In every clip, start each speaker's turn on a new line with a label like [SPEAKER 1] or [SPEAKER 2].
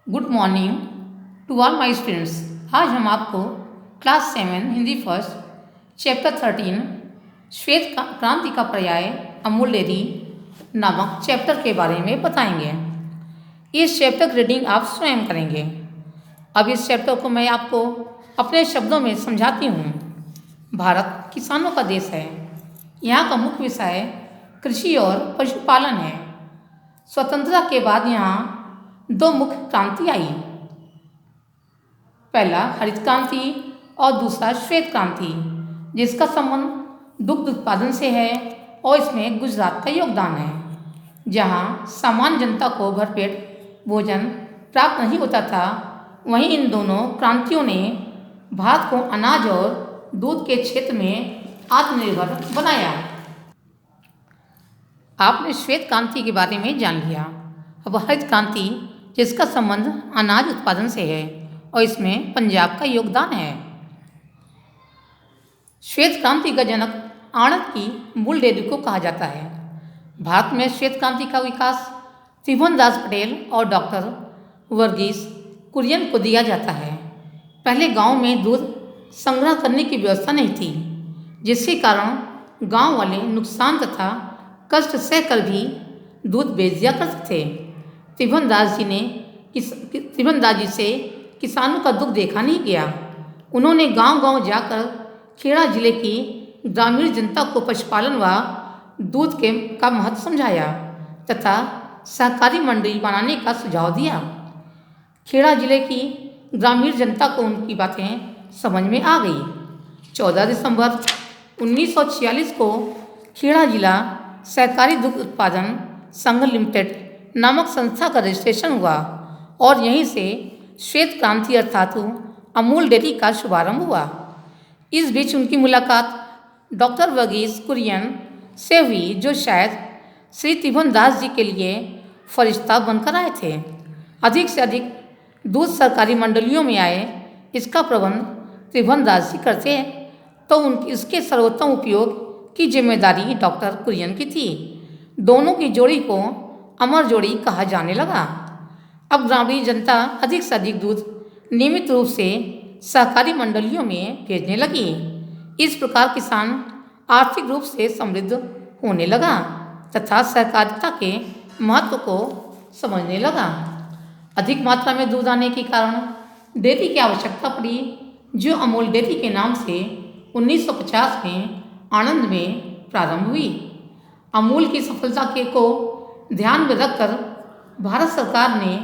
[SPEAKER 1] Good morning to all my students. आज हम आपको क्लास 7 हिंदी फर्स्ट चैप्टर 13 श्वेत क्रांति का पर्याय अमूल डेयरी नामक चैप्टर के बारे में बताएंगे। इस चैप्टर की रीडिंग आप स्वयं करेंगे। अब इस चैप्टर को मैं आपको अपने शब्दों में समझाती हूँ। भारत किसानों का देश है। यहाँ का मुख्य विषय कृषि और पशुपालन है। स्वतंत्रता के बाद यहाँ दो मुख्य क्रांति आई। पहला हरित क्रांति और दूसरा श्वेत क्रांति, जिसका संबंध दुग्ध उत्पादन से है और इसमें गुजरात का योगदान है। जहाँ सामान्य जनता को भरपेट भोजन प्राप्त नहीं होता था, वहीं इन दोनों क्रांतियों ने भारत को अनाज और दूध के क्षेत्र में आत्मनिर्भर बनाया। आपने श्वेत क्रांति के बारे में जान लिया। अब हरित क्रांति, जिसका संबंध अनाज उत्पादन से है और इसमें पंजाब का योगदान है। श्वेत क्रांति का जनक आणंद की मूल डेयरी को कहा जाता है। भारत में श्वेत क्रांति का विकास त्रिभुवनदास पटेल और डॉक्टर वर्गीस कुरियन को दिया जाता है। पहले गांव में दूध संग्रह करने की व्यवस्था नहीं थी, जिसके कारण गांव वाले नुकसान तथा कष्ट सहकर भी दूध बेच दिया करते थे। त्रिभुवनदास जी से किसानों का दुख देखा नहीं गया। उन्होंने गांव-गांव जाकर खेड़ा जिले की ग्रामीण जनता को पशुपालन व दूध का महत्व समझाया तथा सहकारी मंडली बनाने का सुझाव दिया। खेड़ा जिले की ग्रामीण जनता को उनकी बातें समझ में आ गई। 14 दिसंबर 1946 को खेड़ा जिला सहकारी दुग्ध उत्पादन संघ लिमिटेड नामक संस्था का रजिस्ट्रेशन हुआ और यहीं से श्वेत क्रांति अर्थात अमूल डेयरी का शुभारंभ हुआ। इस बीच उनकी मुलाकात डॉक्टर वर्गीस कुरियन से हुई, जो शायद श्री त्रिभुवनदास जी के लिए फरिश्ता बनकर आए थे। अधिक से अधिक दूध सरकारी मंडलियों में आए, इसका प्रबंध त्रिभुवनदास जी करते तो इसके सर्वोत्तम उपयोग की जिम्मेदारी डॉक्टर कुरियन की थी। दोनों की जोड़ी को अमर जोड़ी कहा जाने लगा। अब ग्रामीण जनता अधिक से अधिक दूध नियमित रूप से सहकारी मंडलियों में भेजने लगी। इस प्रकार किसान आर्थिक रूप से समृद्ध होने लगा तथा सहकारिता के महत्व को समझने लगा। अधिक मात्रा में दूध आने के कारण डेयरी की आवश्यकता पड़ी, जो अमूल डेयरी के नाम से 1950 में आणंद में प्रारंभ हुई। अमूल की सफलता को ध्यान में रखकर भारत सरकार ने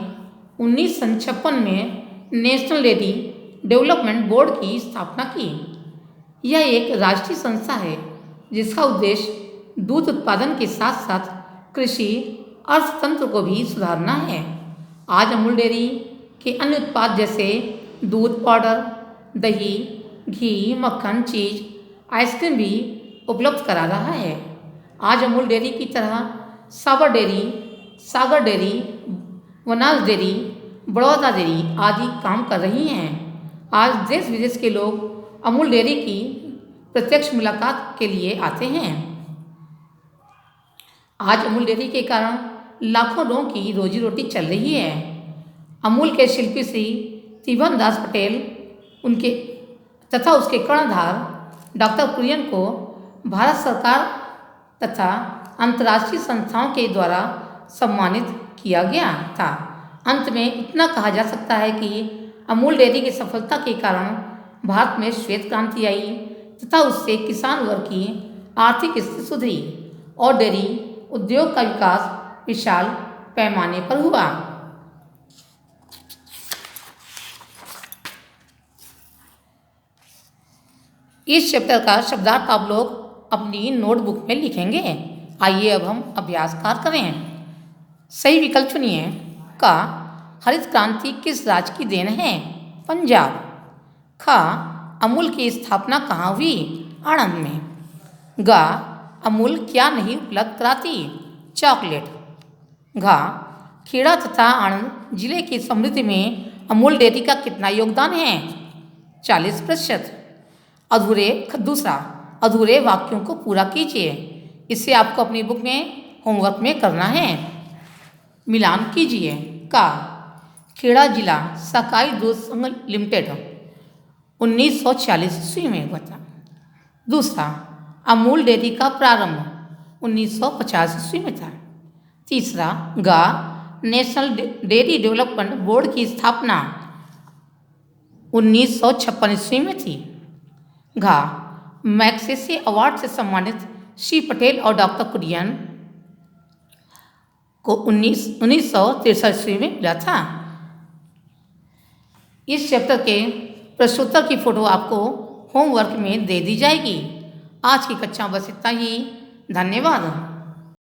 [SPEAKER 1] 1956 में नेशनल डेयरी डेवलपमेंट बोर्ड की स्थापना की। यह एक राष्ट्रीय संस्था है, जिसका उद्देश्य दूध उत्पादन के साथ साथ कृषि अर्थतंत्र को भी सुधारना है। आज अमूल डेयरी के अन्य उत्पाद जैसे दूध पाउडर, दही, घी, मक्खन, चीज, आइसक्रीम भी उपलब्ध करा रहा है। आज अमूल डेयरी की तरह Sabar dairy, Sagar dairy, Banas dairy, Baroda dairy आदि काम कर रही हैं। आज देश विदेश के लोग अमूल डेयरी की प्रत्यक्ष मुलाकात के लिए आते हैं। आज अमूल डेयरी के कारण लाखों लोगों की रोजी रोटी चल रही है। अमूल के शिल्पी श्री त्रिभुवनदास पटेल उनके तथा उसके कर्णधार डॉक्टर कुरियन को भारत सरकार तथा अंतर्राष्ट्रीय संस्थाओं के द्वारा सम्मानित किया गया था। अंत में इतना कहा जा सकता है कि अमूल डेयरी की सफलता के कारण भारत में श्वेत क्रांति आई तथा उससे किसान वर्ग की आर्थिक स्थिति सुधरी और डेयरी उद्योग का विकास विशाल पैमाने पर हुआ। इस चैप्टर का शब्दार्थ आप लोग अपनी नोटबुक में लिखेंगे। आइए अब हम अभ्यास कार्य करें। सही विकल्प चुनिए। का हरित क्रांति किस राज्य की देन है? पंजाब। ख अमूल की स्थापना कहाँ हुई? आणंद में। ग अमूल क्या नहीं उपलब्ध कराती? चॉकलेट। घ खेड़ा तथा आणंद जिले की समृद्धि में अमूल डेयरी का कितना योगदान है? 40%। दूसरा अधूरे वाक्यों को पूरा कीजिए। इसे आपको अपनी बुक में होमवर्क में करना है। मिलान कीजिए। का खेड़ा जिला सहकारी दूध संघ लिमिटेड 1940 ईस्वी में हुआ था। दूसरा, अमूल डेयरी का प्रारंभ 1950 ईस्वी में था। तीसरा, गा नेशनल डेयरी डेवलपमेंट बोर्ड की स्थापना 1956 ईस्वी में थी। घा मैग्सेसे अवार्ड से सम्मानित श्री पटेल और डॉक्टर कुरियन को 1963 ईस्वी में मिला था। इस चैप्टर के प्रश्नोत्तर की फोटो आपको होमवर्क में दे दी जाएगी। आज की कक्षा बस इतना ही। धन्यवाद।